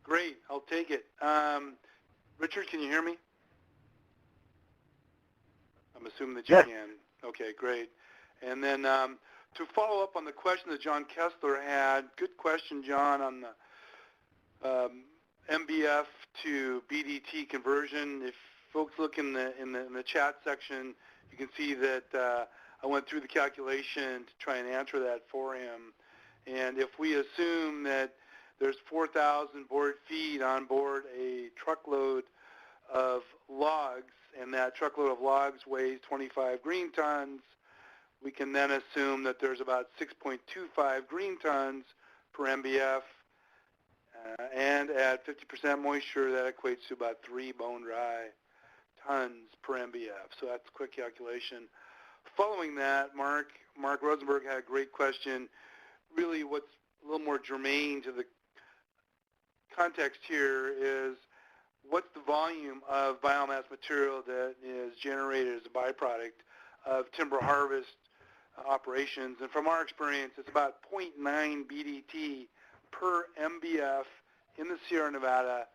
Great, I'll take it. Richard, can you hear me? I'm assuming that you can. Okay, great. And then to follow up on the question that John Kessler had, good question, John, on the MBF to BDT conversion. If folks look in the chat section, you can see that I went through the calculation to try and answer that for him. And if we assume that there's 4,000 board feet on board a truckload of logs, and that truckload of logs weighs 25 green tons, we can then assume that there's about 6.25 green tons per MBF, and at 50% moisture, that equates to about 3 bone-dry tons per MBF. So that's a quick calculation. Following that, Mark Rosenberg had a great question. Really what's a little more germane to the context here is what's the volume of biomass material that is generated as a byproduct of timber harvest operations. And from our experience, it's about 0.9 BDT per MBF in the Sierra Nevada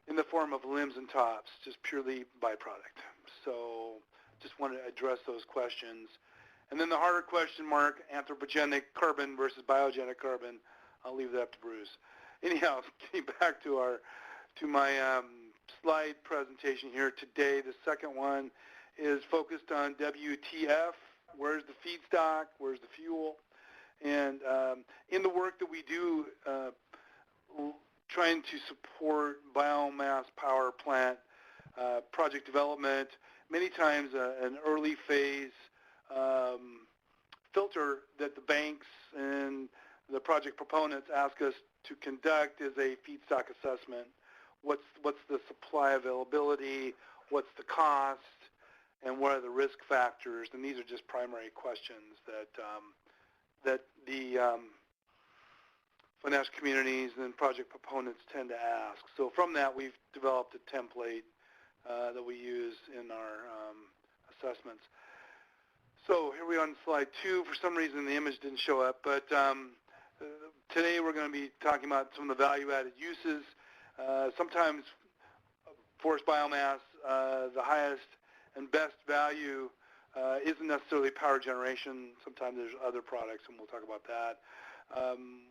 in the form of limbs and tops, just purely byproduct. So just wanted to address those questions. And then the harder question, Mark, anthropogenic carbon versus biogenic carbon, I'll leave that up to Bruce. Anyhow, getting back to my slide presentation here today, the second one is focused on WTF. Where's the feedstock? Where's the fuel? And in the work that we do, trying to support biomass power plant project development, many times an early phase filter that the banks and the project proponents ask us to conduct is a feedstock assessment. What's the supply availability? What's the cost? And what are the risk factors? And these are just primary questions that the financial communities and project proponents tend to ask. So from that, we've developed a template that we use in our assessments. So here we are on slide 2. For some reason, the image didn't show up, but today we're going to be talking about some of the value-added uses. Sometimes forest biomass, the highest and best value isn't necessarily power generation. Sometimes there's other products, and we'll talk about that.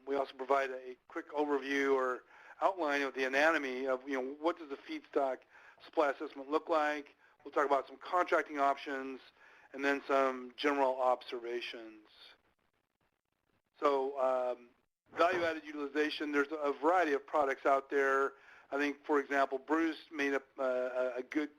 We also provide a quick overview or outline of the anatomy of, what does the feedstock supply assessment look like. We'll talk about some contracting options and then some general observations. So value-added utilization, there's a variety of products out there. I think, for example, Bruce made a good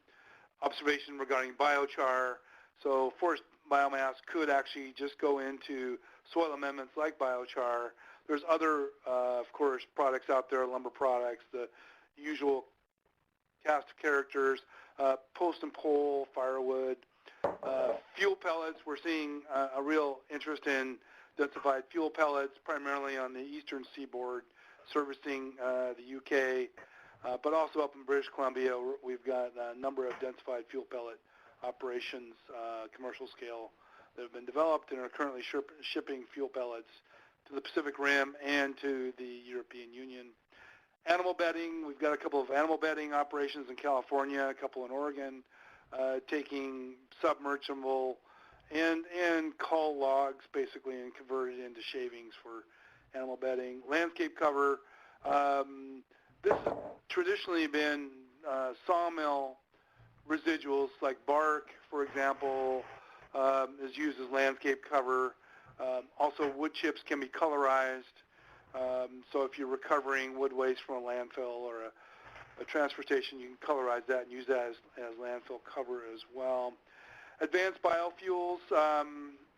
observation regarding biochar. So forest biomass could actually just go into soil amendments like biochar. There's other, of course, products out there, lumber products, the usual cast of characters, post and pole, firewood, fuel pellets. We're seeing a real interest in densified fuel pellets, primarily on the eastern seaboard, servicing the UK, but also up in British Columbia, we've got a number of densified fuel pellet operations, commercial scale, that have been developed and are currently shipping fuel pellets to the Pacific Rim and to the European Union. Animal bedding, we've got a couple of animal bedding operations in California, a couple in Oregon, taking submersible and cull logs basically and converted into shavings for animal bedding. Landscape cover, this has traditionally been sawmill residuals like bark, for example, is used as landscape cover. Also, wood chips can be colorized. So if you're recovering wood waste from a landfill or a transfer station, you can colorize that and use that as landfill cover as well. Advanced biofuels,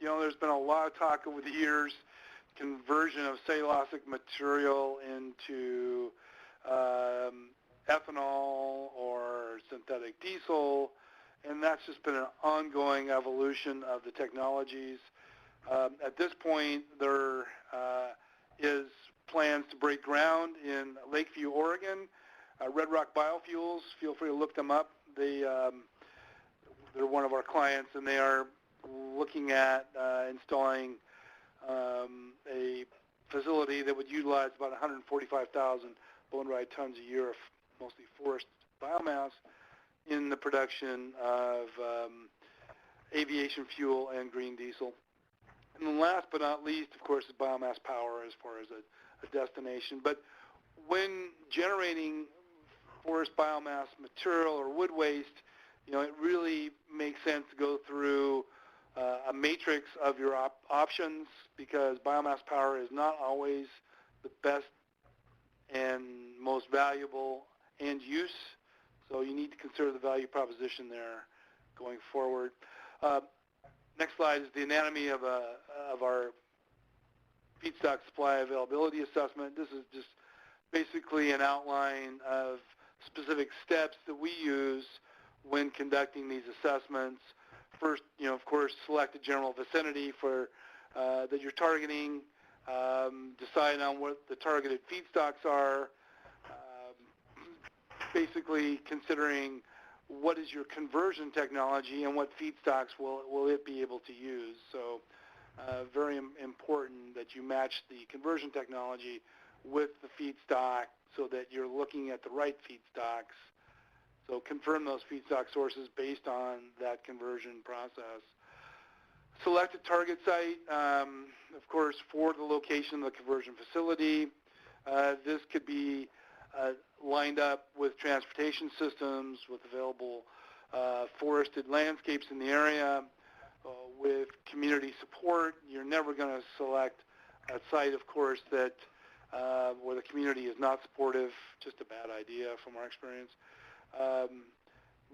there's been a lot of talk over the years, conversion of cellulosic material into ethanol or synthetic diesel, and that's just been an ongoing evolution of the technologies. At this point, there is plans to break ground in Lakeview, Oregon. Red Rock Biofuels, feel free to look them up. They're one of our clients, and they are looking at installing a facility that would utilize about 145,000 bone dry tons a year of mostly forest biomass in the production of aviation fuel and green diesel. And then last but not least, of course, is biomass power as far as a destination. But when generating forest biomass material or wood waste, it really makes sense to go through a matrix of your options, because biomass power is not always the best and most valuable end use. So you need to consider the value proposition there going forward. Next slide is the anatomy of our feedstock supply availability assessment. This is just basically an outline of specific steps that we use when conducting these assessments. First, of course, select a general vicinity for that you're targeting. Decide on what the targeted feedstocks are. Basically considering what is your conversion technology and what feedstocks will it be able to use. So very important that you match the conversion technology with the feedstock so that you're looking at the right feedstocks. So confirm those feedstock sources based on that conversion process. Select a target site, of course, for the location of the conversion facility. This could be lined up with transportation systems, with available forested landscapes in the area, with community support. You're never going to select a site, of course, that where the community is not supportive. Just a bad idea from our experience.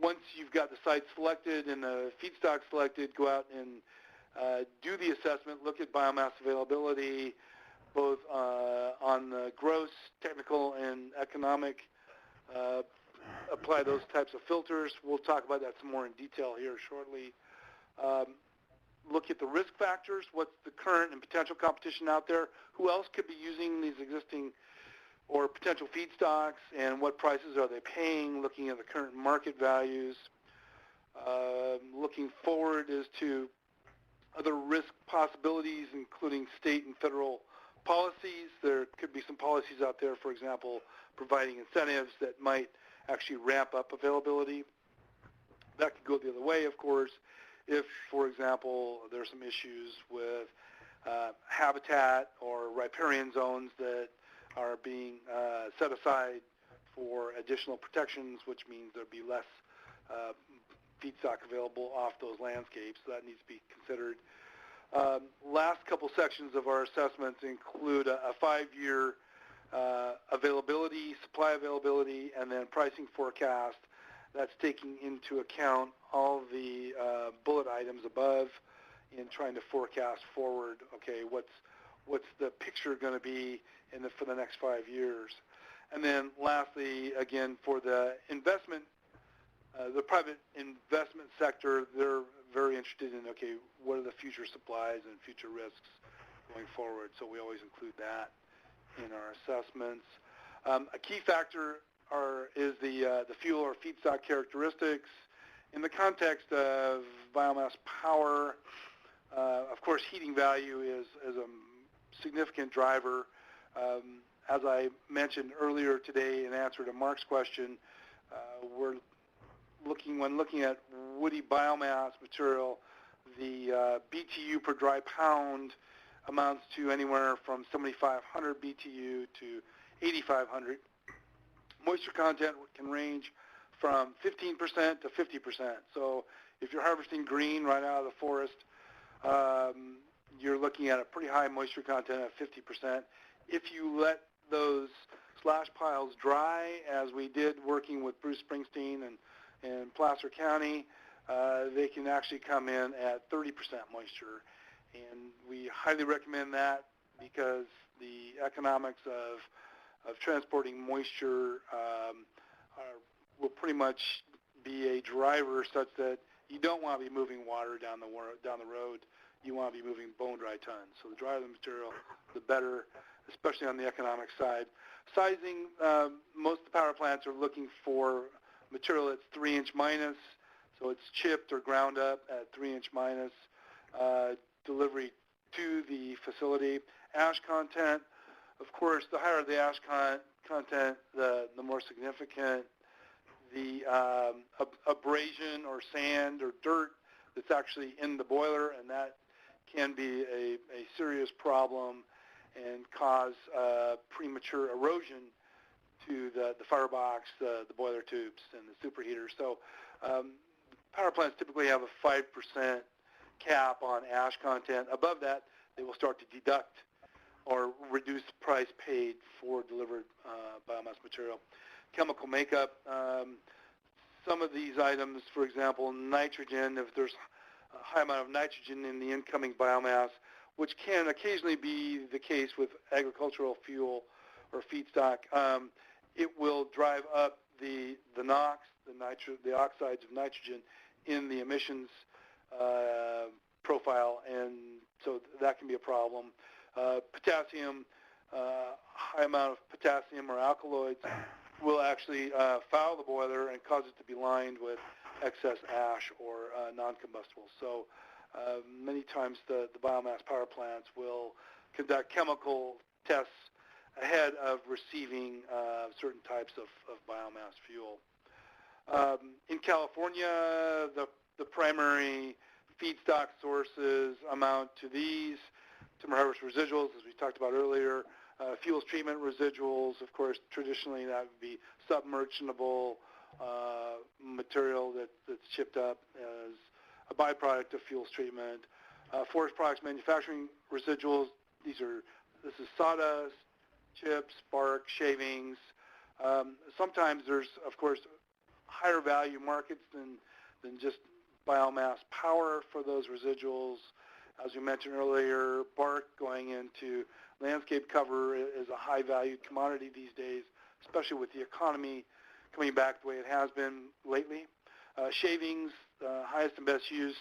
Once you've got the site selected and the feedstock selected, go out and do the assessment, look at biomass availability, both on the gross, technical, and economic. Apply those types of filters. We'll talk about that some more in detail here shortly. Look at the risk factors. What's the current and potential competition out there? Who else could be using these existing or potential feedstocks, and what prices are they paying? Looking at the current market values. Looking forward as to other risk possibilities, including state and federal policies. There could be some policies out there, for example, providing incentives that might actually ramp up availability. That could go the other way, of course, if, for example, there's some issues with habitat or riparian zones that are being set aside for additional protections, which means there'll be less feedstock available off those landscapes. So that needs to be considered. Last couple sections of our assessments include a 5-year availability, supply availability, and then pricing forecast. That's taking into account all the bullet items above in trying to forecast forward. Okay, what's the picture going to be for the next 5 years? And then lastly, again, for the investment, the private investment sector, they're very interested in, okay, what are the future supplies and future risks going forward? So we always include that in our assessments. A key factor is the fuel or feedstock characteristics. In the context of biomass power, of course, heating value is a significant driver. As I mentioned earlier today in answer to Mark's question, when looking at woody biomass material, the BTU per dry pound amounts to anywhere from 7,500 BTU to 8,500. Moisture content can range from 15% to 50%. So if you're harvesting green right out of the forest, you're looking at a pretty high moisture content of 50%. If you let those slash piles dry, as we did working with Bruce Springsteen and Placer County, they can actually come in at 30% moisture. And we highly recommend that because the economics of transporting moisture will pretty much be a driver such that you don't want to be moving water down the road. You want to be moving bone dry tons. So the drier the material, the better, especially on the economic side. Sizing, most of the power plants are looking for material that's 3-inch minus, so it's chipped or ground up at 3-inch minus. Delivery to the facility. Ash content, of course, the higher the ash content, the more significant the abrasion or sand or dirt that's actually in the boiler, and that can be a serious problem and cause premature erosion to the firebox, the boiler tubes, and the superheater. So power plants typically have a 5% cap on ash content. Above that, they will start to deduct or reduce the price paid for delivered biomass material. Chemical makeup, some of these items, for example, nitrogen, if there's a high amount of nitrogen in the incoming biomass, which can occasionally be the case with agricultural fuel or feedstock, it will drive up the NOx, the oxides of nitrogen in the emissions profile, and so that can be a problem. Potassium, high amount of potassium or alkaloids will actually foul the boiler and cause it to be lined with excess ash or non-combustible. So many times the biomass power plants will conduct chemical tests ahead of receiving certain types of biomass fuel. In California, the primary feedstock sources amount to these: timber harvest residuals, as we talked about earlier, fuels treatment residuals. Of course, traditionally that would be submersible material that's chipped up as a byproduct of fuels treatment. Forest products manufacturing residuals, this is sawdust, chips, bark, shavings. Sometimes there's, of course, higher value markets than just biomass power for those residuals. As we mentioned earlier, bark going into landscape cover is a high valued commodity these days, especially with the economy coming back the way it has been lately. Shavings, highest and best use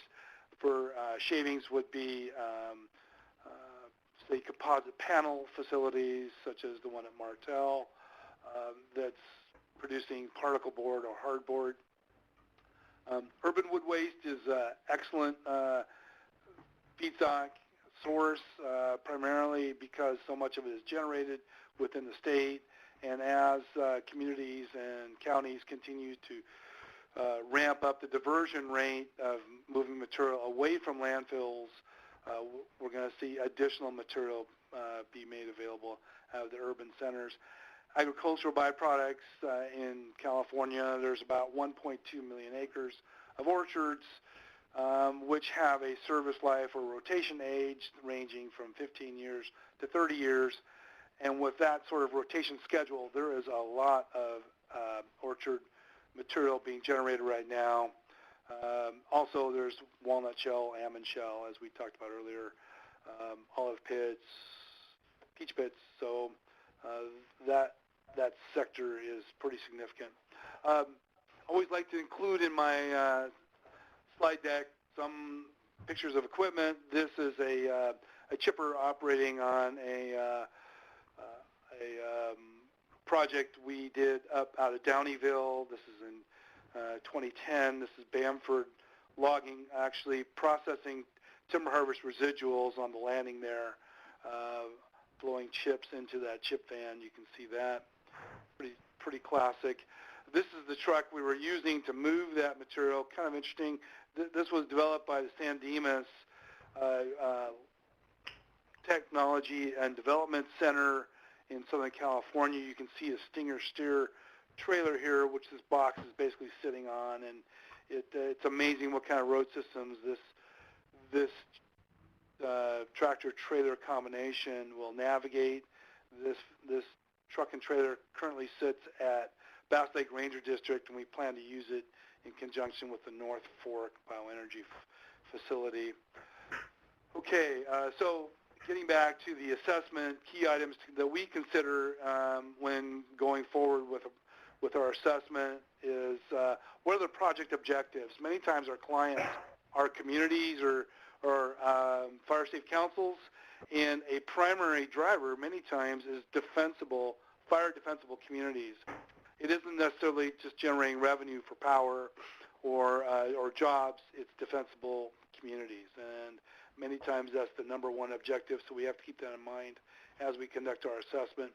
for shavings would be say composite panel facilities such as the one at Martel that's producing particle board or hardboard. Urban wood waste is excellent feedstock source, primarily because so much of it is generated within the state, and as communities and counties continue to ramp up the diversion rate of moving material away from landfills, we're going to see additional material be made available out of the urban centers. Agricultural byproducts in California, there's about 1.2 million acres of orchards, which have a service life or rotation age ranging from 15 years to 30 years. And with that sort of rotation schedule, there is a lot of orchard material being generated right now. Also, there's walnut shell, almond shell, as we talked about earlier, olive pits, peach pits. So that sector is pretty significant. I always like to include in my slide deck some pictures of equipment. This is a chipper operating on a project we did up out of Downeyville. This is in 2010. This is Bamford Logging, actually processing timber harvest residuals on the landing there, blowing chips into that chip van. You can see that. Pretty classic. This is the truck we were using to move that material. Kind of interesting. This was developed by the San Dimas Technology and Development Center in Southern California. You can see a Stinger steer trailer here, which this box is basically sitting on, and it's amazing what kind of road systems this tractor trailer combination will navigate. This truck and trailer currently sits at Bass Lake Ranger District, and we plan to use it in conjunction with the North Fork Bioenergy facility. Okay, so getting back to the assessment, key items that we consider when going forward with our assessment is what are the project objectives? Many times our clients are communities or fire safe councils, and a primary driver many times is fire defensible communities. It isn't necessarily just generating revenue for power or jobs, it's defensible communities. And many times that's the number one objective, so we have to keep that in mind as we conduct our assessment.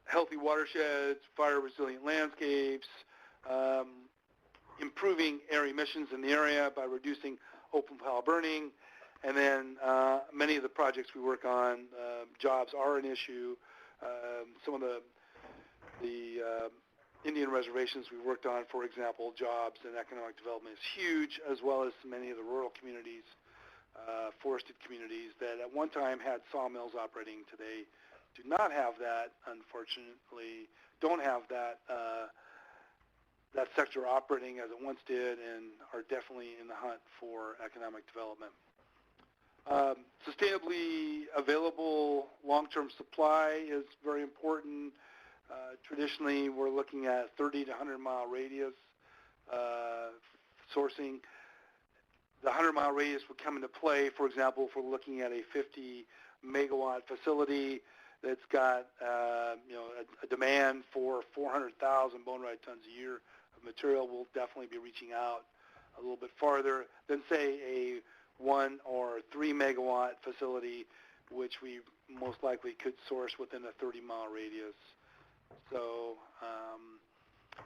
healthy watersheds, fire-resilient landscapes, improving air emissions in the area by reducing open pile burning, and then many of the projects we work on, jobs are an issue. Some of the Indian reservations we worked on, for example, jobs and economic development is huge, as well as many of the rural communities, forested communities that at one time had sawmills operating. Today do not have that, unfortunately, don't have that that sector operating as it once did, and are definitely in the hunt for economic development. Sustainably available long-term supply is very important. Traditionally, we're looking at 30 to 100-mile radius sourcing. The 100-mile radius would come into play, for example, if we're looking at a 50-megawatt facility that's got a demand for 400,000 bone-dry tons a year of material. We'll definitely be reaching out a little bit farther than, say, a 1 or 3-megawatt facility, which we most likely could source within a 30-mile radius. So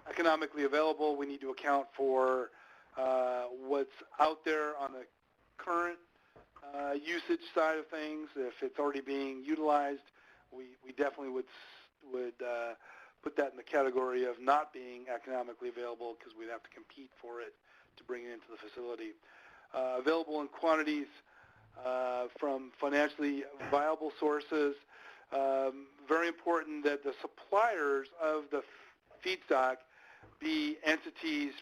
economically available, we need to account for what's out there on the current usage side of things. If it's already being utilized, we definitely would put that in the category of not being economically available, because we'd have to compete for it to bring it into the facility. Available in quantities from financially viable sources. Very important that the suppliers of the feedstock be entities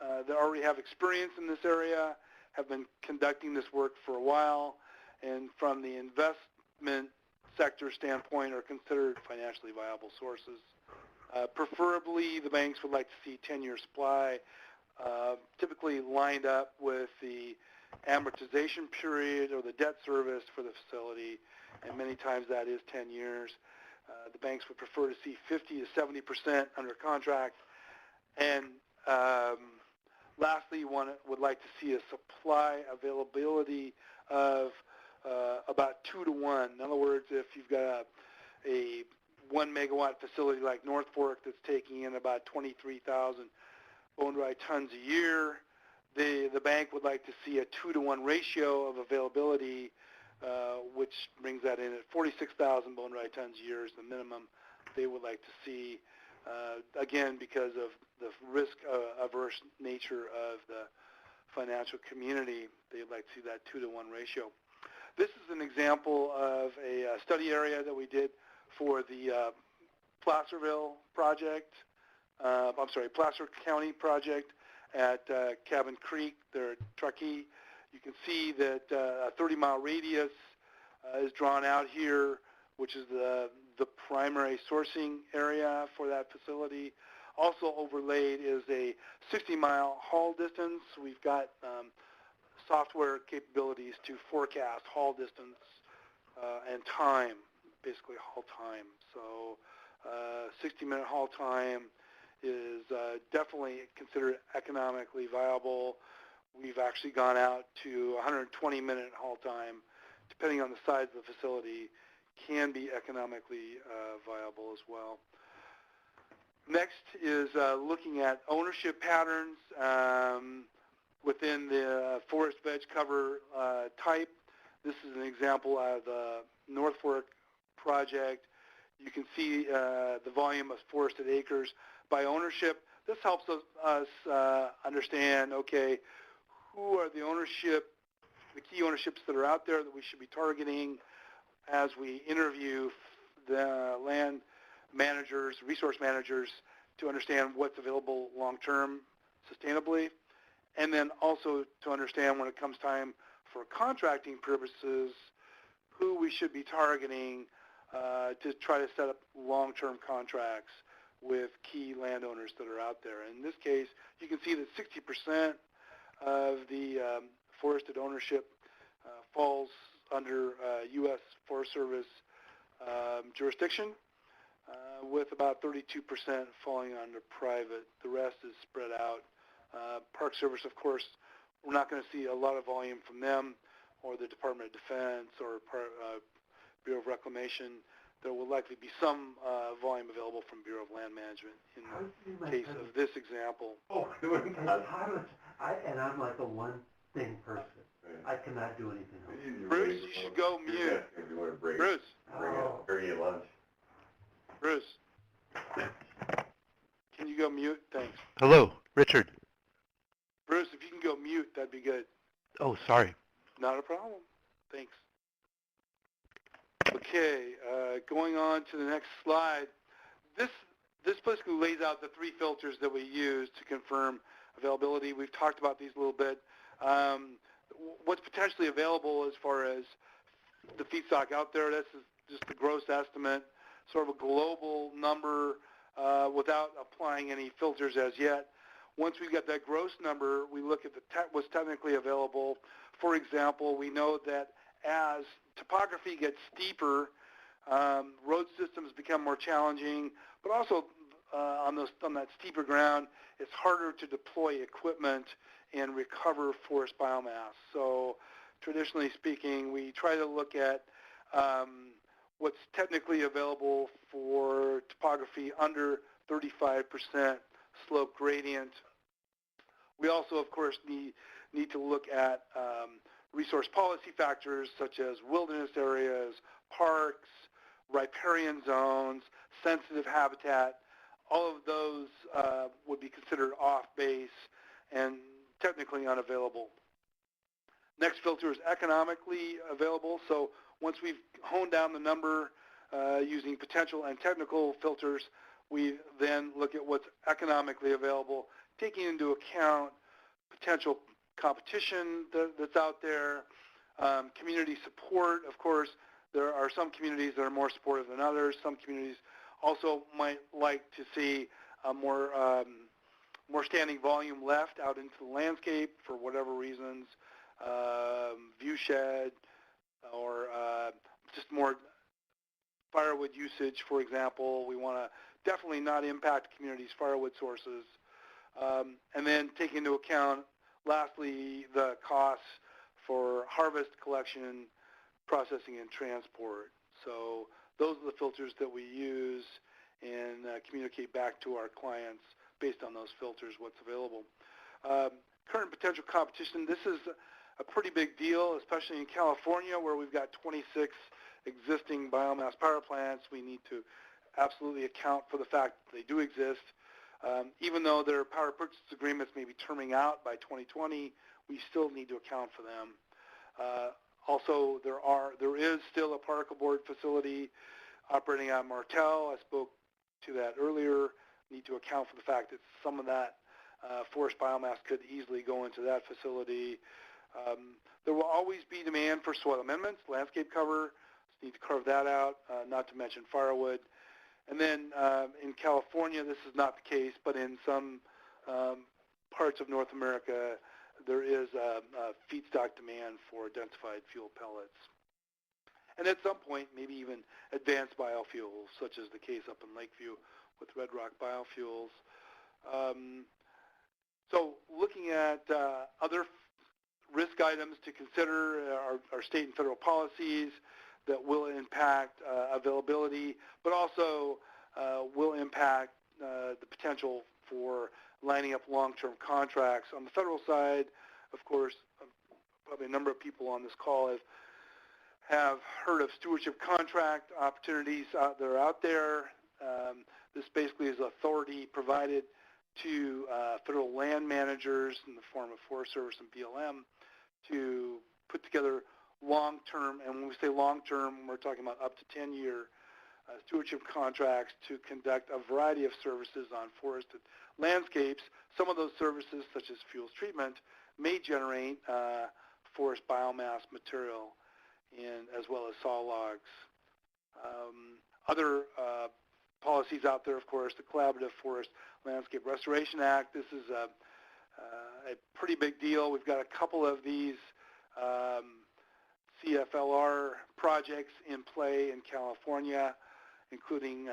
that already have experience in this area, have been conducting this work for a while, and from the investment sector standpoint are considered financially viable sources. Preferably, the banks would like to see 10-year supply, typically lined up with the amortization period or the debt service for the facility, and many times that is 10 years. The banks would prefer to see 50 to 70% under contract. And lastly, one would like to see a supply availability of about 2 to 1. In other words, if you've got a 1-megawatt facility like North Fork that's taking in about 23,000 bone-dry tons a year, the bank would like to see a 2 to 1 ratio of availability, which brings that in at 46,000 bone-dry tons a year is the minimum they would like to see. Again, because of the risk-averse nature of the financial community, they'd like to see that 2 to 1 ratio. This is an example of a study area that we did for the Placerville project, Placer County project at Cabin Creek, there at Truckee. You can see that a 30-mile radius is drawn out here, which is the primary sourcing area for that facility. Also overlaid is a 60-mile haul distance. We've got software capabilities to forecast haul distance and time, basically haul time. So 60-minute haul time is definitely considered economically viable. We've actually gone out to 120-minute haul time, depending on the size of the facility, can be economically viable as well. Next is looking at ownership patterns within the forest veg cover type. This is an example of the North Fork project. You can see the volume of forested acres by ownership. This helps us understand, okay, who are the key ownerships that are out there that we should be targeting as we interview the land managers, resource managers, to understand what's available long-term sustainably, and then also to understand when it comes time for contracting purposes, who we should be targeting to try to set up long-term contracts with key landowners that are out there. In this case, you can see that 60% of the forested ownership falls under U.S. Forest Service jurisdiction, with about 32% falling under private. The rest is spread out. Park Service, of course, we're not going to see a lot of volume from them, or the Department of Defense, or Bureau of Reclamation. there will likely be some volume available from Bureau of Land Management in the case of this example. Oh, and I'm like a one-thing person. I cannot do anything else. Bruce, you should go mute. Bruce. Bring you lunch. Bruce. Can you go mute? Thanks. Hello, Richard. Bruce, if you can go mute, that'd be good. Oh, sorry. Not a problem. Thanks. Okay, going on to the next slide. This basically lays out the three filters that we use to confirm availability. We've talked about these a little bit. What's potentially available as far as the feedstock out there, this is just the gross estimate, sort of a global number without applying any filters as yet. Once we get that gross number, we look at what's technically available. For example, we know that as topography gets steeper, road systems become more challenging, but also on that steeper ground, it's harder to deploy equipment and recover forest biomass. So traditionally speaking, we try to look at what's technically available for topography under 35% slope gradient. We also, of course, need to look at resource policy factors such as wilderness areas, parks, riparian zones, sensitive habitat. All of those would be considered off base and technically unavailable. Next filter is economically available. So once we've honed down the number using potential and technical filters, we then look at what's economically available, taking into account potential competition that's out there, community support. Of course, there are some communities that are more supportive than others. Some communities also might like to see more standing volume left out into the landscape for whatever reasons, view shed, or just more firewood usage, for example. We want to definitely not impact communities' firewood sources. And then take into account, lastly, the costs for harvest, collection, processing, and transport. So those are the filters that we use and communicate back to our clients based on those filters what's available. Current potential competition, this is a pretty big deal, especially in California where we've got 26 existing biomass power plants. We need to absolutely account for the fact that they do exist. Even though their power purchase agreements may be terming out by 2020, we still need to account for them. Also, there is still a particle board facility operating at Martel. I spoke to that earlier. Need to account for the fact that some of that forest biomass could easily go into that facility. There will always be demand for soil amendments, landscape cover. So need to carve that out, not to mention firewood. And then in California, this is not the case, but in some parts of North America, there is a feedstock demand for densified fuel pellets. And at some point, maybe even advanced biofuels, such as the case up in Lakeview with Red Rock Biofuels. So looking at other risk items to consider are state and federal policies that will impact availability, but also will impact the potential for lining up long-term contracts. On the federal side, of course, probably a number of people on this call have heard of stewardship contract opportunities that are out there. This basically is authority provided to federal land managers in the form of Forest Service and BLM to put together long-term, and when we say long-term, we're talking about up to 10-year stewardship contracts to conduct a variety of services on forested landscapes. Some of those services, such as fuels treatment, may generate forest biomass material, as well as saw logs. Other policies out there, of course, the Collaborative Forest Landscape Restoration Act. This is a pretty big deal. We've got a couple of these CFLR projects in play in California, including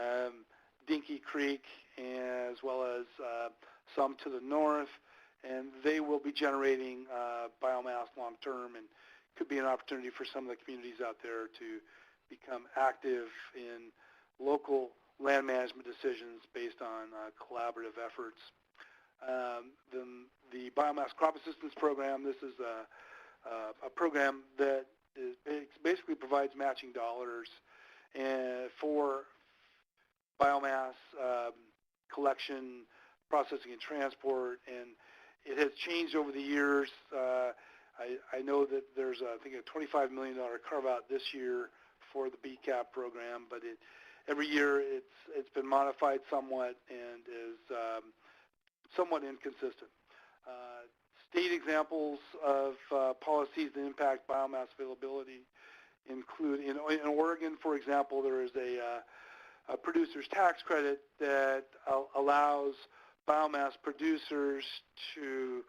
Dinky Creek, as well as some to the north, and they will be generating biomass long-term, and could be an opportunity for some of the communities out there to become active in local land management decisions based on collaborative efforts. The Biomass Crop Assistance Program, this is a program that basically provides matching dollars for biomass collection, processing, and transport, and it has changed over the years. I know that there's, I think, a $25 million carve-out this year for the BCAP program, but every year it's been modified somewhat and is somewhat inconsistent. State examples of policies that impact biomass availability include, in Oregon, for example, there is a producer's tax credit that allows biomass producers to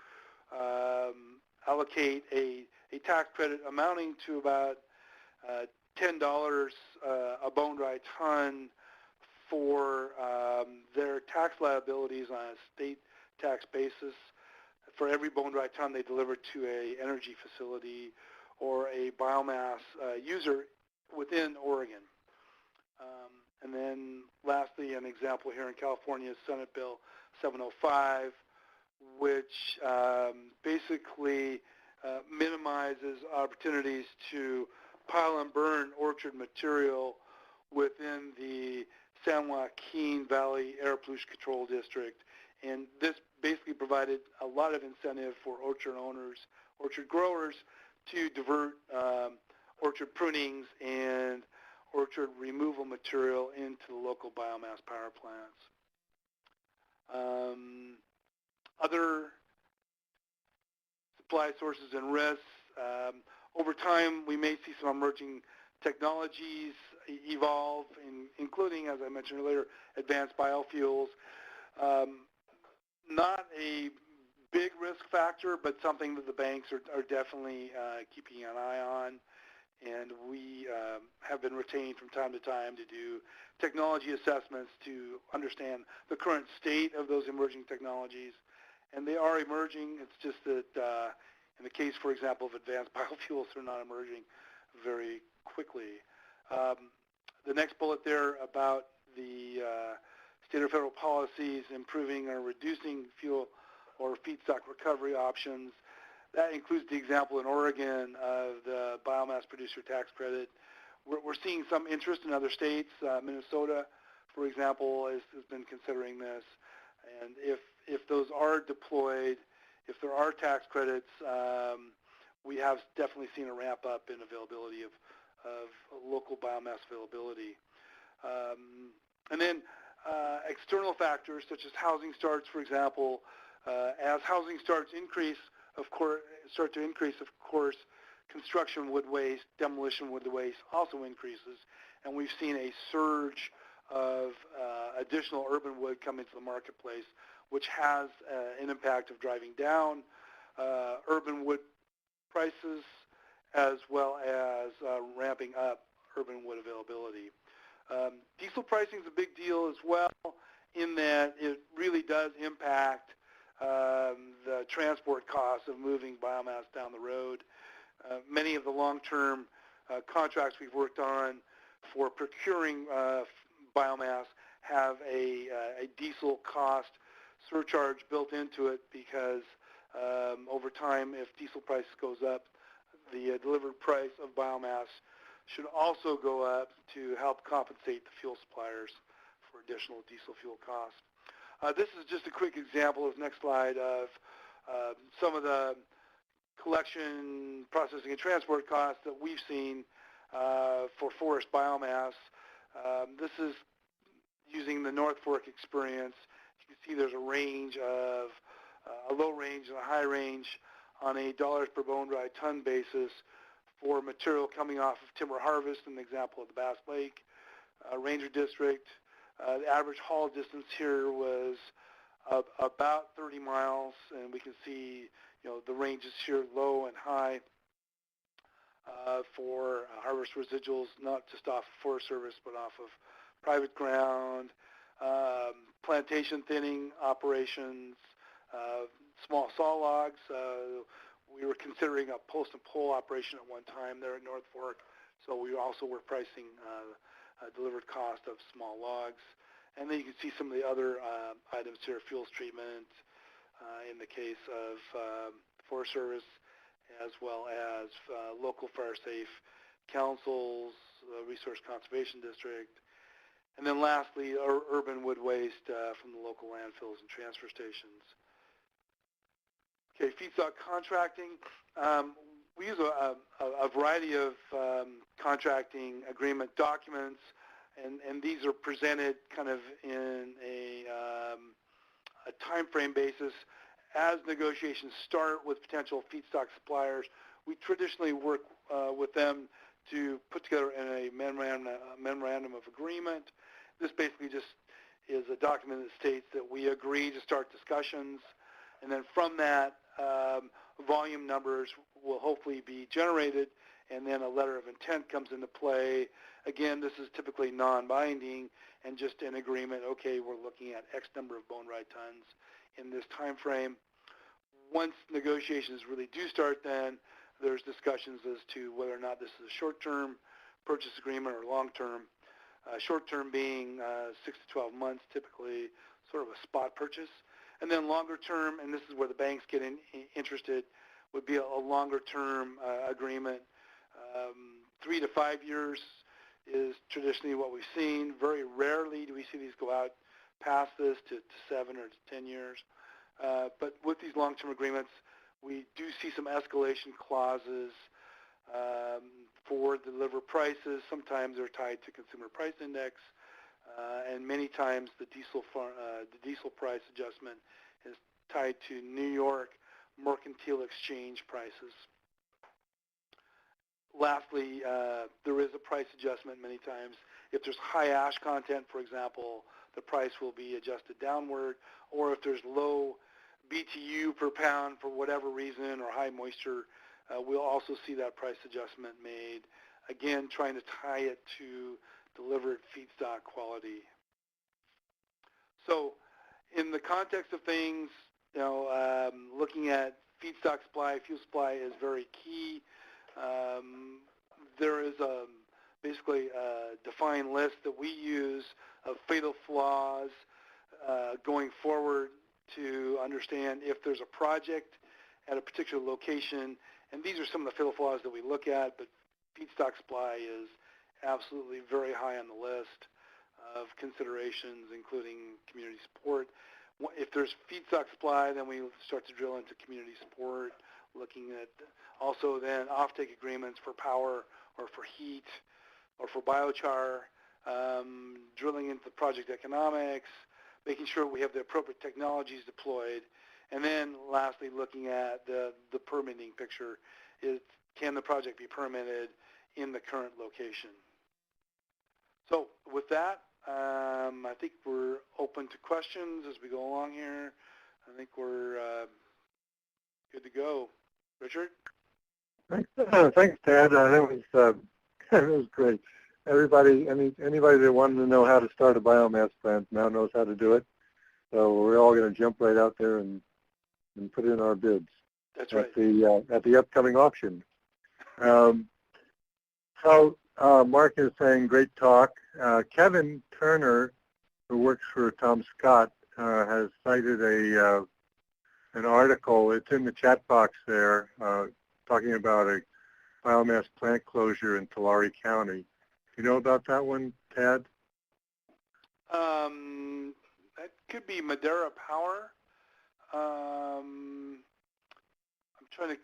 allocate a tax credit amounting to about $10 a bone dry ton for their tax liabilities on a state tax basis for every bone dry ton they deliver to a energy facility or a biomass user within Oregon. And then lastly, an example here in California is Senate Bill 705, which basically minimizes opportunities to pile and burn orchard material within the San Joaquin Valley Air Pollution Control District. And this basically provided a lot of incentive for orchard owners, orchard growers, to divert orchard prunings and orchard removal material into the local biomass power plants. Other supply sources and risks. Over time, we may see some emerging technologies evolve, including, as I mentioned earlier, advanced biofuels. Not a big risk factor, but something that the banks are definitely keeping an eye on. And we have been retained from time to time to do technology assessments to understand the current state of those emerging technologies. And they are emerging. It's just that in the case, for example, of advanced biofuels, they're not emerging very quickly. The next bullet there about the state or federal policies improving or reducing fuel or feedstock recovery options. That includes the example in Oregon of the biomass producer tax credit. We're seeing some interest in other states. Minnesota, for example, has been considering this. And if those are deployed, if there are tax credits, we have definitely seen a ramp up in availability of local biomass availability. And then external factors such as housing starts, for example, as housing starts start to increase, of course, construction wood waste, demolition wood waste also increases, and we've seen a surge of additional urban wood come into the marketplace, which has an impact of driving down urban wood prices as well as ramping up urban wood availability. Diesel pricing is a big deal as well in that it really does impact the transport costs of moving biomass down the road. Many of the long-term contracts we've worked on for procuring biomass have a diesel cost surcharge built into it because over time, if diesel price goes up, the delivered price of biomass should also go up to help compensate the fuel suppliers for additional diesel fuel costs. This is just a quick example, this next slide, of some of the collection, processing, and transport costs that we've seen for forest biomass. This is using the North Fork experience. You can see there's a range of, a low range and a high range on a dollars per bone dry ton basis for material coming off of timber harvest, an example of the Bass Lake Ranger District. The average haul distance here was about 30 miles, and we can see, the ranges here, low and high, for harvest residuals, not just off of Forest Service, but off of private ground, plantation thinning operations, small saw logs. We were considering a post and pull operation at one time there at North Fork So we also were pricing delivered cost of small logs. And then you can see some of the other items here, fuels treatment, in the case of Forest Service, as well as local fire safe councils, Resource Conservation District, and then lastly, urban wood waste from the local landfills and transfer stations. Okay, feedstock contracting. We use a variety of contracting agreement documents, and these are presented kind of in a time frame basis. As negotiations start with potential feedstock suppliers, we traditionally work with them to put together in a memorandum of agreement. This basically just is a document that states that we agree to start discussions, and then from that, volume numbers will hopefully be generated, and then a letter of intent comes into play. Again, this is typically non-binding and just an agreement. Okay, we're looking at X number of bone-dry tons in this time frame. Once negotiations really do start, then there's discussions as to whether or not this is a short-term purchase agreement or long-term. Short-term being 6 to 12 months, typically sort of a spot purchase. And then longer-term, and this is where the banks get interested, would be a longer-term agreement. 3 to 5 years is traditionally what we've seen. Very rarely do we see these go out past this to 7 or 10 years. But with these long-term agreements, we do see some escalation clauses for deliver prices. Sometimes they're tied to consumer price index, and many times the diesel price adjustment is tied to New York mercantile exchange prices. Lastly, there is a price adjustment many times. If there's high ash content, for example, the price will be adjusted downward, or if there's low BTU per pound for whatever reason, or high moisture, we'll also see that price adjustment made, again, trying to tie it to delivered feedstock quality. So in the context of things, looking at feedstock supply, fuel supply is very key. There is basically a defined list that we use of fatal flaws going forward to understand if there's a project at a particular location. And these are some of the fatal flaws that we look at, but feedstock supply is absolutely very high on the list of considerations, including community support. If there's feedstock supply, then we start to drill into community support, looking at also then offtake agreements for power or for heat or for biochar, drilling into project economics, making sure we have the appropriate technologies deployed, and then lastly looking at the permitting picture. Can the project be permitted in the current location? So with that, I think we're open to questions as we go along here. I think we're good to go. Richard? Thanks, Ted. It was great. Anybody that wanted to know how to start a biomass plant now knows how to do it. So we're all going to jump right out there and put in our bids. That's right. At the upcoming auction. Mark is saying great talk. Kevin Turner, who works for Tom Scott, has cited an article. It's in the chat box there, talking about a biomass plant closure in Tulare County. You know about that one, Tad? That could be Madera Power. I'm trying to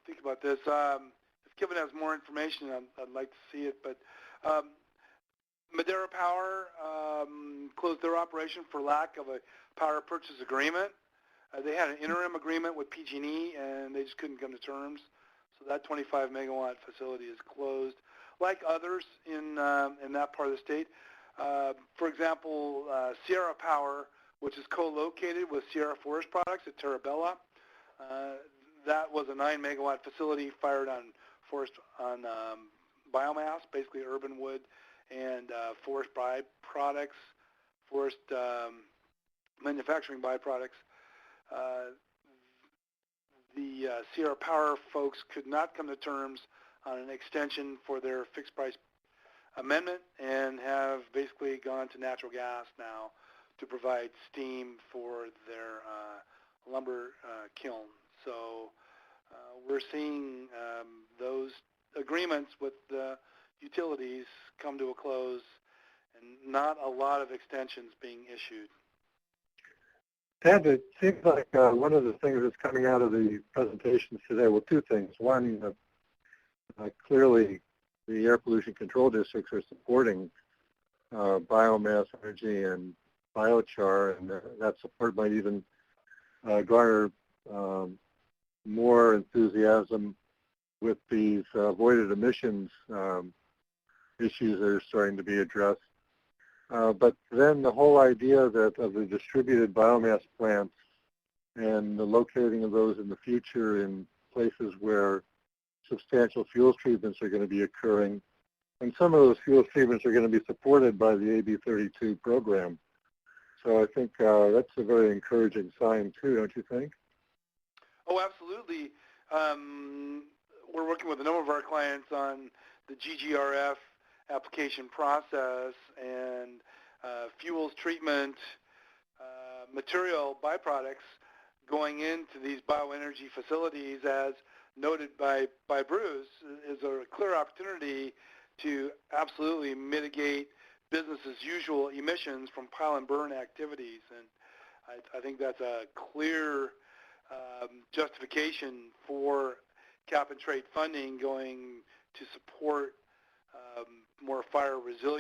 think about this. If Kevin has more information, I'd like to see it. But Madera Power closed their operation for lack of a power purchase agreement. They had an interim agreement with PG&E, and they just couldn't come to terms. So that 25-megawatt facility is closed, like others in that part of the state. For example, Sierra Power, which is co-located with Sierra Forest Products at Terabella, that was a 9-megawatt facility fired on biomass, basically urban wood and forest byproducts, forest manufacturing byproducts. The Sierra Power folks could not come to terms on an extension for their fixed price amendment and have basically gone to natural gas now to provide steam for their lumber kiln. So we're seeing those agreements with the utilities come to a close and not a lot of extensions being issued. Ted, it seems like one of the things that's coming out of the presentations today, well, two things. One, clearly the air pollution control districts are supporting biomass energy and biochar, and that support might even garner more enthusiasm with these avoided emissions issues that are starting to be addressed. But then the whole idea that of the distributed biomass plants and the locating of those in the future in places where substantial fuel treatments are going to be occurring, and some of those fuel treatments are going to be supported by the AB 32 program. So I think that's a very encouraging sign too, don't you think? Oh, absolutely. We're working with a number of our clients on the GGRF application process and fuels treatment material byproducts going into these bioenergy facilities, as noted by Bruce, is a clear opportunity to absolutely mitigate business as usual emissions from pile and burn activities. And I think that's a clear justification for cap and trade funding going to support more fire resilience